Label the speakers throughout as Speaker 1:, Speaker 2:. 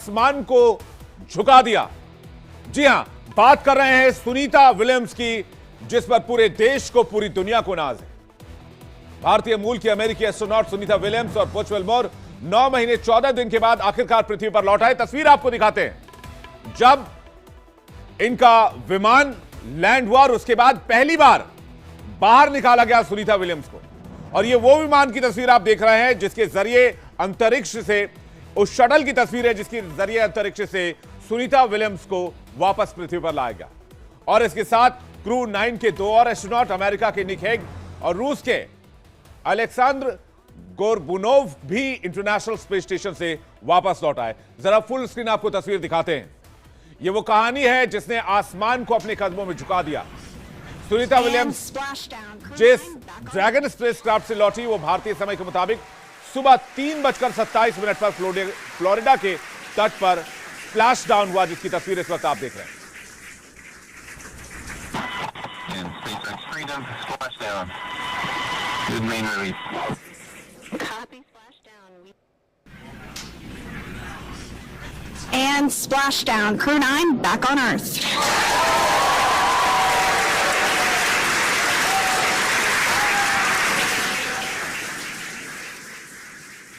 Speaker 1: आसमान को झुका दिया। जी हां, बात कर रहे हैं सुनीता विलियम्स की, जिस पर पूरे देश को, पूरी दुनिया को नाज है। भारतीय मूल की अमेरिकी एस्ट्रोनॉट सुनीता विलियम्स और बुच विल्मोर 9 महीने 14 दिन के बाद आखिरकार पृथ्वी पर लौट आए। तस्वीर आपको दिखाते हैं जब इनका विमान लैंड हुआ और उसके बाद पहली बार बाहर निकाला गया सुनीता विलियम्स को। और ये वो विमान की तस्वीर आप देख रहे हैं जिसके जरिए अंतरिक्ष से, उस शटल की तस्वीर है जिसके जरिए अंतरिक्ष से सुनीता विलियम्स को वापस पृथ्वी पर लाया गया। और इसके साथ क्रू 9 के 2 और एस्ट्रोनॉट, अमेरिका के निक हेग और रूस के अलेक्सांद्र गोरबुनोव भी इंटरनेशनल स्पेस स्टेशन से वापस लौट आए। जरा फुल स्क्रीन आपको तस्वीर दिखाते हैं। यह वो कहानी है जिसने आसमान को अपने कदमों में झुका दिया। सुनीता विलियम्स जिस ड्रैगन स्पेसक्राफ्ट से लौटी वो भारतीय समय के मुताबिक सुबह 3:27 पर फ्लोरिडा के तट पर स्प्लैश डाउन हुआ, जिसकी तस्वीर इस वक्त आप देख रहे हैं।
Speaker 2: And splashdown. Crew 9 back on Earth.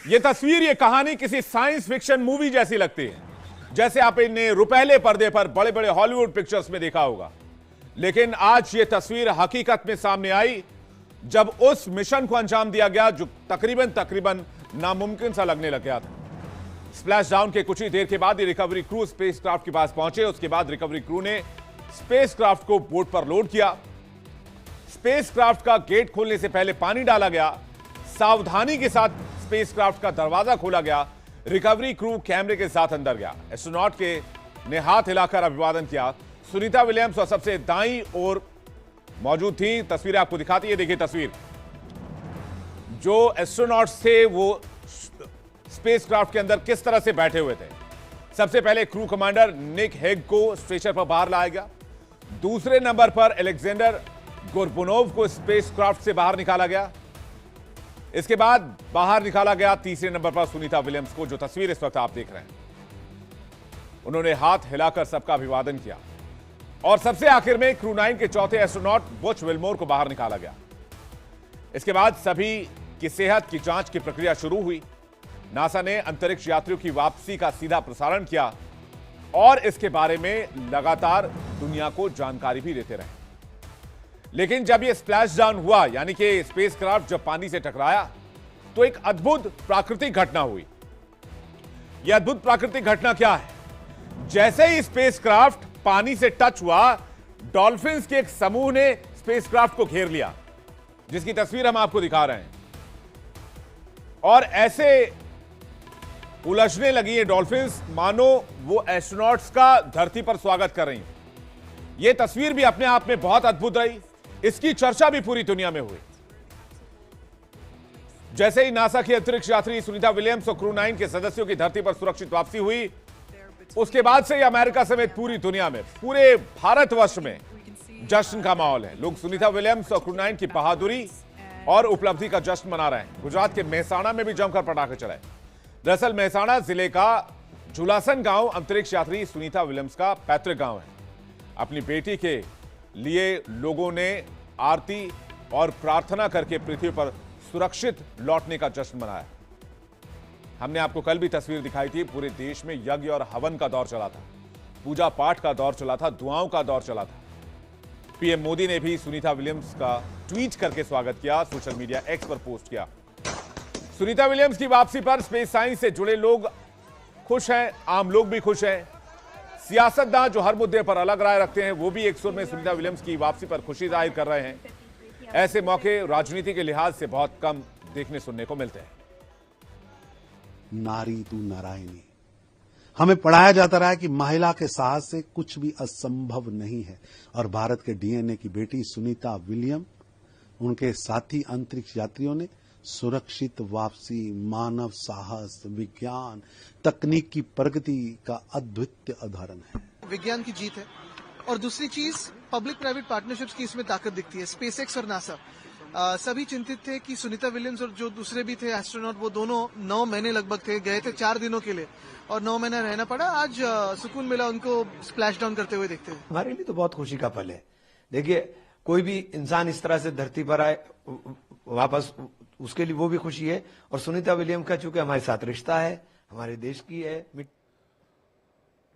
Speaker 1: ये तस्वीर, ये कहानी किसी साइंस फिक्शन मूवी जैसी लगती है, जैसे आप इन्हें रुपहले पर्दे पर बड़े बड़े हॉलीवुड पिक्चर्स में देखा होगा। लेकिन आज ये तस्वीर हकीकत में सामने आई जब उस मिशन को अंजाम दिया गया जो तकरीबन नामुमकिन सा लगने लग गया था। स्प्लैश डाउन के कुछ ही देर के बाद ये रिकवरी क्रू स्पेसक्राफ्ट के पास पहुंचे। उसके बाद रिकवरी क्रू ने स्पेसक्राफ्ट को बोट पर लोड किया। स्पेसक्राफ्ट का गेट खोलने से पहले पानी डाला गया। सावधानी के साथ स्पेसक्राफ्ट का दरवाजा खोला गया। रिकवरी क्रू कैमरे के साथ अंदर गया। एस्ट्रोनॉट के ने हाथ हिलाकर अभिवादन किया। सुनीता विलियम्स और सबसे दाईं ओर मौजूद थी। तस्वीरें आपको दिखाती है, देखिए तस्वीर। जो एस्ट्रोनॉट्स थे वो स्पेसक्राफ्ट के अंदर किस तरह से बैठे हुए थे। सबसे पहले क्रू कमांडर निक हेग को स्ट्रेचर पर बाहर लाया गया। दूसरे नंबर पर अलेक्जेंडर गोरबुनोव को स्पेसक्राफ्ट से बाहर निकाला गया। इसके बाद बाहर निकाला गया तीसरे नंबर पर सुनीता विलियम्स को, जो तस्वीर इस वक्त आप देख रहे हैं। उन्होंने हाथ हिलाकर सबका अभिवादन किया। और सबसे आखिर में क्रू 9 के चौथे एस्ट्रोनॉट बुच विल्मोर को बाहर निकाला गया। इसके बाद सभी की सेहत की जांच की प्रक्रिया शुरू हुई। नासा ने अंतरिक्ष यात्रियों की वापसी का सीधा प्रसारण किया और इसके बारे में लगातार दुनिया को जानकारी भी देते रहे। लेकिन जब यह स्प्लैश डाउन हुआ, यानी कि स्पेसक्राफ्ट जब पानी से टकराया, तो एक अद्भुत प्राकृतिक घटना हुई। यह अद्भुत प्राकृतिक घटना क्या है? जैसे ही स्पेसक्राफ्ट पानी से टच हुआ, डॉल्फिन्स के एक समूह ने स्पेसक्राफ्ट को घेर लिया, जिसकी तस्वीर हम आपको दिखा रहे हैं। और ऐसे उलझने लगी ये डॉल्फिन्स मानो वो एस्ट्रोनॉट्स का धरती पर स्वागत कर रही हैं। ये तस्वीर भी अपने आप में बहुत अद्भुत रही। इसकी चर्चा भी पूरी दुनिया में हुई। जैसे ही नासा की अंतरिक्ष यात्री सुनीता विलियम्स और क्रू 9 के सदस्यों की धरती पर सुरक्षित वापसी हुई, उसके बाद से ही अमेरिका समेत पूरी दुनिया में, पूरे भारतवर्ष में जश्न का माहौल है। लोग सुनीता विलियम्स और क्रू 9 की बहादुरी और उपलब्धि का जश्न मना रहे हैं। गुजरात के मेहसाणा में भी जमकर पटाखे चलाए। दरअसल मेहसाणा जिले का झुलासन गांव अंतरिक्ष यात्री सुनीता विलियम्स का पैतृक गांव है। अपनी बेटी के लिए लोगों ने आरती और प्रार्थना करके पृथ्वी पर सुरक्षित लौटने का जश्न मनाया। हमने आपको कल भी तस्वीर दिखाई थी। पूरे देश में यज्ञ और हवन का दौर चला था, पूजा पाठ का दौर चला था, दुआओं का दौर चला था। पीएम मोदी ने भी सुनीता विलियम्स का ट्वीट करके स्वागत किया, सोशल मीडिया एक्स पर पोस्ट किया। सुनीता विलियम्स की वापसी पर स्पेस साइंस से जुड़े लोग खुश हैं, आम लोग भी खुश हैं। सियासतदान जो हर मुद्दे पर अलग राय रखते हैं, वो भी एक सुर में सुनीता विलियम्स की वापसी पर खुशी जाहिर कर रहे हैं। ऐसे मौके राजनीति के लिहाज से बहुत कम देखने सुनने को मिलते हैं।
Speaker 3: नारी तू नारायणी, हमें पढ़ाया जाता रहा है कि महिला के साहस से कुछ भी असंभव नहीं है। और भारत के डीएनए की बेटी सुनीता विलियम, उनके साथी अंतरिक्ष यात्रियों ने सुरक्षित वापसी, मानव साहस, विज्ञान, तकनीक की प्रगति का अद्वितीय उदाहरण है।
Speaker 4: विज्ञान की जीत है। और दूसरी चीज, पब्लिक प्राइवेट पार्टनरशिप्स की इसमें ताकत दिखती है। स्पेसएक्स और नासा सभी चिंतित थे कि सुनीता विलियम्स और जो दूसरे भी थे एस्ट्रोनॉट, वो दोनों 9 महीने लगभग थे, गए थे 4 दिनों के लिए और 9 महीना रहना पड़ा। आज सुकून मिला उनको स्प्लैश डाउन करते हुए देखते हुए।
Speaker 5: हमारे लिए तो बहुत खुशी का पल है। देखिए, कोई भी इंसान इस तरह से धरती पर आए वापस, उसके लिए वो भी खुशी है। और सुनीता विलियम्स का चूंकि हमारे साथ रिश्ता है, हमारे देश की है।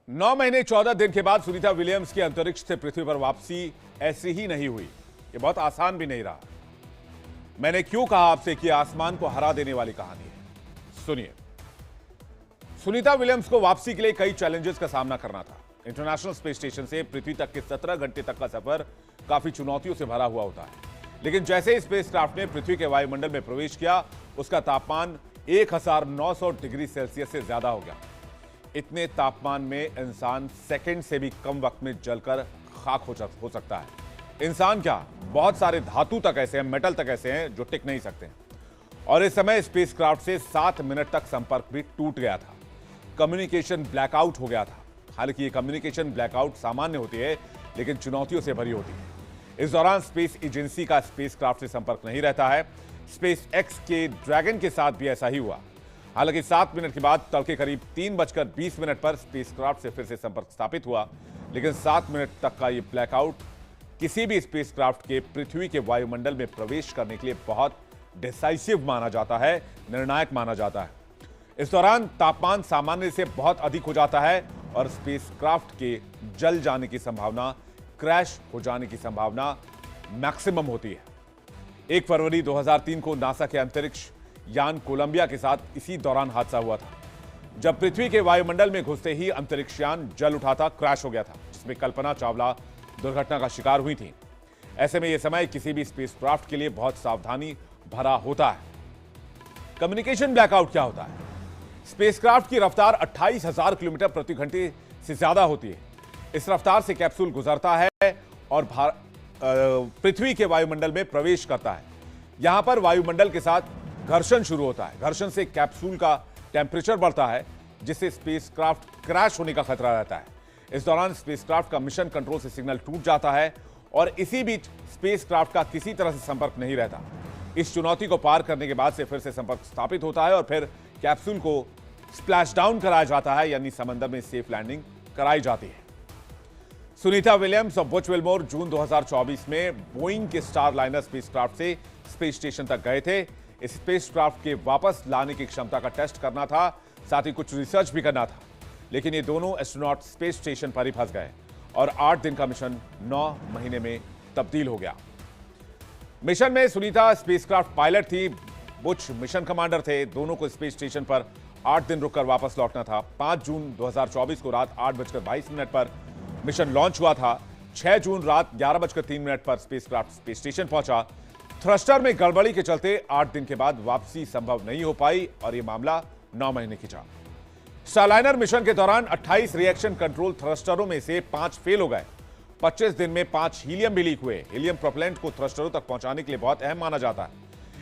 Speaker 1: 9 महीने 14 दिन के बाद सुनीता विलियम्स की अंतरिक्ष से पृथ्वी पर वापसी ऐसी ही नहीं हुई। ये बहुत आसान भी नहीं रहा। मैंने क्यों कहा आपसे कि आसमान को हरा देने वाली कहानी है, सुनिए। सुनीता विलियम्स को वापसी के लिए कई चैलेंजेस का सामना करना था। इंटरनेशनल स्पेस स्टेशन से पृथ्वी तक के 17 घंटे तक का सफर काफी चुनौतियों से भरा हुआ होता है। लेकिन जैसे ही स्पेसक्राफ्ट ने पृथ्वी के वायुमंडल में प्रवेश किया, उसका तापमान 1900 डिग्री सेल्सियस से ज्यादा हो गया। इतने तापमान में इंसान सेकंड से भी कम वक्त में जलकर खाक हो सकता है। इंसान क्या, बहुत सारे धातु तक ऐसे हैं, मेटल तक ऐसे हैं जो टिक नहीं सकते। और इस समय स्पेसक्राफ्ट से 7 मिनट तक संपर्क भी टूट गया था। कम्युनिकेशन ब्लैकआउट हो गया था। हालांकि ये कम्युनिकेशन ब्लैकआउट सामान्य होती है, लेकिन चुनौतियों से भरी होती है। इस दौरान स्पेस एजेंसी का स्पेसक्राफ्ट से संपर्क नहीं रहता है। स्पेस एक्स के ड्रैगन के साथ भी ऐसा ही हुआ। हालांकि 7 मिनट के बाद तड़के करीब 3:20 पर स्पेसक्राफ्ट से फिर से संपर्क स्थापित हुआ, लेकिन 7 मिनट तक का ये ब्लैकआउट किसी भी स्पेसक्राफ्ट के पृथ्वी के वायुमंडल में प्रवेश करने के लिए बहुत डिसाइसिव माना जाता है, निर्णायक माना जाता है। इस दौरान तापमान सामान्य से बहुत अधिक हो जाता है और स्पेसक्राफ्ट के जल जाने की संभावना, क्रैश हो जाने की संभावना मैक्सिमम होती है। 1 फरवरी 2003 को नासा के अंतरिक्ष यान कोलंबिया के साथ इसी दौरान हादसा हुआ था, जब पृथ्वी के वायुमंडल में घुसते ही अंतरिक्ष यान जल उठा था, क्रैश हो गया था, जिसमें कल्पना चावला दुर्घटना का शिकार हुई थी। ऐसे में यह समय किसी भी स्पेसक्राफ्ट के लिए बहुत सावधानी भरा होता है। कम्युनिकेशन ब्लैकआउट क्या होता है? स्पेसक्राफ्ट की रफ्तार 28,000 किलोमीटर प्रति घंटे से ज्यादा होती है। इस रफ्तार से कैप्सूल गुजरता है और पृथ्वी के वायुमंडल में प्रवेश करता है। यहां पर वायुमंडल के साथ घर्षण शुरू होता है। घर्षण से कैप्सूल का टेम्परेचर बढ़ता है, जिससे स्पेसक्राफ्ट क्रैश होने का खतरा रहता है। इस दौरान स्पेसक्राफ्ट का मिशन कंट्रोल से सिग्नल टूट जाता है और इसी बीच स्पेसक्राफ्ट का किसी तरह से संपर्क नहीं रहता। इस चुनौती को पार करने के बाद से फिर से संपर्क स्थापित होता है और फिर कैप्सूल को स्प्लैश डाउन कराया जाता है, यानी समंदर में सेफ लैंडिंग कराई जाती है। सुनीता विलियम्स और बुच विल्मोर जून 2024 में बोइंग के स्टार लाइनर स्पेसक्राफ्ट से स्पेस स्टेशन तक गए थे। इस स्पेसक्राफ्ट के वापस लाने की क्षमता का टेस्ट करना था, साथ ही कुछ रिसर्च भी करना था। लेकिन ये दोनों एस्ट्रोनॉट स्पेस स्टेशन पर ही फंस गए और 8 दिन का मिशन 9 महीने में तब्दील हो गया। मिशन में सुनीता स्पेसक्राफ्ट पायलट थी, बुच मिशन कमांडर थे। दोनों को स्पेस स्टेशन पर 8 दिन रुककर वापस लौटना था। 5 जून 2024 को रात 8:22 पर मिशन लॉन्च हुआ था। 6 जून रात 11:03 पर स्पेसक्राफ्ट स्पेस स्टेशन पहुंचा। थ्रस्टर में गड़बड़ी के चलते 8 दिन के बाद वापसी संभव नहीं हो पाई और यह मामला 9 महीने खिंचा। स्टारलाइनर मिशन के दौरान 28 रिएक्शन कंट्रोल थ्रस्टरों में से 5 फेल हो गए। 25 दिन में 5 हीलियम भी लीक हुए। हीलियम प्रोपेलेंट को थ्रस्टरों तक पहुंचाने के लिए बहुत अहम माना जाता है।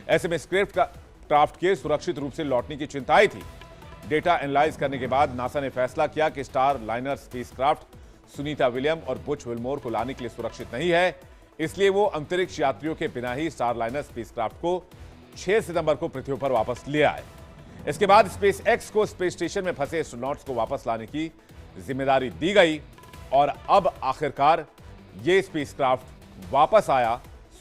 Speaker 1: ऐसे में स्पेसक्राफ्ट के सुरक्षित रूप से लौटने की चिंताएं थी। डेटा एनालाइज करने के बाद नासा ने फैसला किया कि star liner spacecraft Sunita William और बुच विल्मोर को लाने के लिए सुरक्षित नहीं है, इसलिए वो अंतरिक्ष यात्रियों के बिना ही स्टार लाइनर स्पेसक्राफ्ट को 6 सितंबर को पृथ्वी पर वापस ले आए। इसके बाद स्पेस एक्स को स्पेस स्टेशन में फंसे एस्ट्रोनॉट्स को वापस लाने की जिम्मेदारी दी गई और अब आखिरकार ये स्पेसक्राफ्ट वापस आया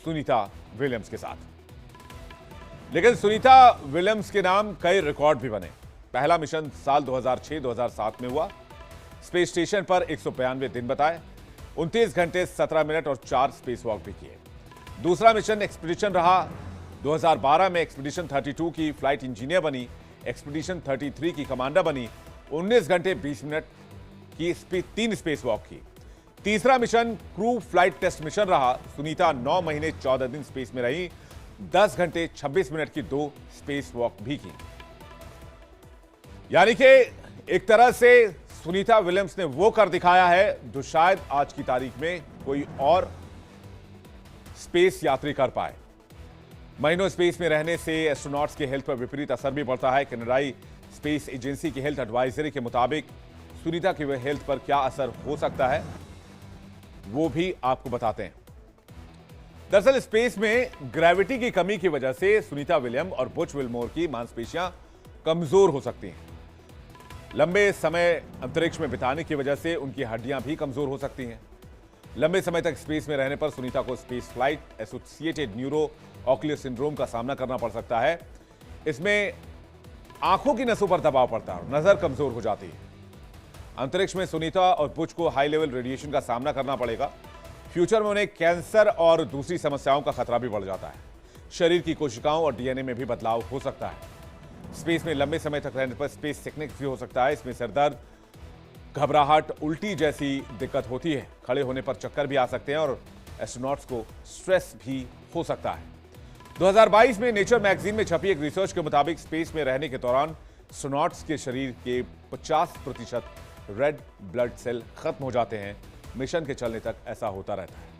Speaker 1: सुनीता विलियम्स के साथ। लेकिन सुनीता विलियम्स के नाम कई रिकॉर्ड भी बने। पहला मिशन साल 2006-2007 में हुआ। स्पेस स्टेशन पर 192 दिन बताए, 29 घंटे 17 मिनट और 4 स्पेस वॉक भी किए। दूसरा मिशन एक्सपीडिशन रहा। 2012 में एक्सपीडिशन 32 की फ्लाइट इंजीनियर बनी, एक्सपीडिशन 33 की कमांडर बनी, 19 घंटे 20 मिनट की 3 स्पेस वॉक की। तीसरा mission crew flight test mission रहा। सुनीता 9 महीने 14 दिन स्पेस में रही, 10 घंटे 26 मिनट की 2 स्पेस वॉक भी की। यानी कि एक तरह से सुनीता विलियम्स ने वो कर दिखाया है जो शायद आज की तारीख में कोई और स्पेस यात्री कर पाए। महीनों स्पेस में रहने से एस्ट्रोनॉट्स के हेल्थ पर विपरीत असर भी पड़ता है। कनाडाई स्पेस एजेंसी की हेल्थ एडवाइजरी के मुताबिक सुनीता की हेल्थ पर क्या असर हो सकता है वो भी आपको बताते हैं। दरअसल स्पेस में ग्रेविटी की कमी की वजह से सुनीता विलियम और बुच विलमोर की मांसपेशियां कमजोर हो सकती हैं। लंबे समय अंतरिक्ष में बिताने की वजह से उनकी हड्डियां भी कमजोर हो सकती हैं। लंबे समय तक स्पेस में रहने पर सुनीता को space flight associated neuro ocular syndrome का सामना करना पड़ सकता है। इसमें आंखों की नसों पर दबाव पड़ता है और नजर कमजोर हो जाती है। अंतरिक्ष में सुनीता और बुच को हाई लेवल रेडिएशन का सामना करना पड़ेगा। फ्यूचर में उन्हें कैंसर और दूसरी समस्याओं का खतरा भी बढ़ जाता है। शरीर की कोशिकाओं और डीएनए में भी बदलाव हो सकता है। स्पेस में लंबे समय तक रहने पर स्पेस सिकनेस भी हो सकता है। इसमें सिरदर्द, घबराहट, उल्टी जैसी दिक्कत होती है। खड़े होने पर चक्कर भी आ सकते हैं और एस्ट्रोनॉट्स को स्ट्रेस भी हो सकता है। 2022 में नेचर मैगजीन में छपी एक रिसर्च के मुताबिक स्पेस में रहने के दौरान एस्ट्रोनॉट्स के शरीर के 50% रेड ब्लड सेल खत्म हो जाते हैं। मिशन के चलने तक ऐसा होता रहता है।